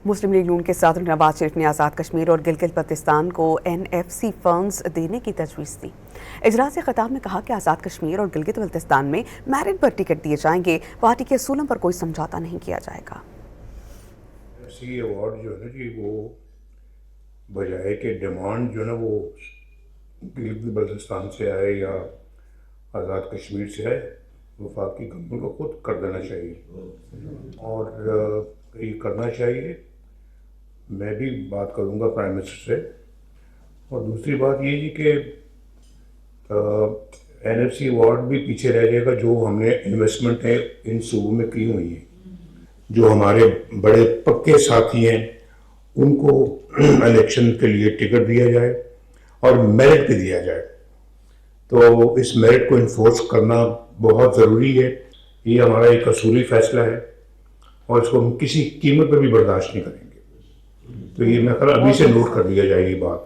مسلم league نون کے صدر نواز شریف نے آزاد کشمیر اور گلگت بلتستان کو NFC فنڈز دینے کی تجویز دی۔ اجلاس خطاب میں کہا کہ آزاد کشمیر اور گلگت بلتستان میں میرٹ پر ٹکٹ دیے جائیں گے، پارٹی کے اصولوں پر کوئی سمجھوتہ نہیں کیا جائے گا۔ ایوارڈ جو ہے نا جی، وہ بجائے کہ ڈیمانڈ جو ہے نا وہ گلگت بلتستان سے آئے یا آزاد کشمیر سے آئے، وفاقی گورنمنٹ کو خود کر دینا چاہیے اور یہ کرنا چاہیے۔ میں بھی بات کروں گا پرائم منسٹر سے۔ اور دوسری بات یہ جی کہ NFC ایوارڈ بھی پیچھے رہ جائے گا جو ہم نے انویسٹمنٹ ہے ان صوبوں میں کی ہوئی ہیں، جو ہمارے بڑے پکے ساتھی ہیں ان کو الیکشن کے لیے ٹکٹ دیا جائے اور میرٹ پہ دیا جائے۔ تو اس میرٹ کو انفورس کرنا بہت ضروری ہے۔ یہ ہمارا ایک اصولی فیصلہ ہے اور اس کو ہم کسی قیمت پہ بھی برداشت نہیں کریں گے۔ تو یہ میں خیال ابھی سے نوٹ کر دیا جائے گی بات۔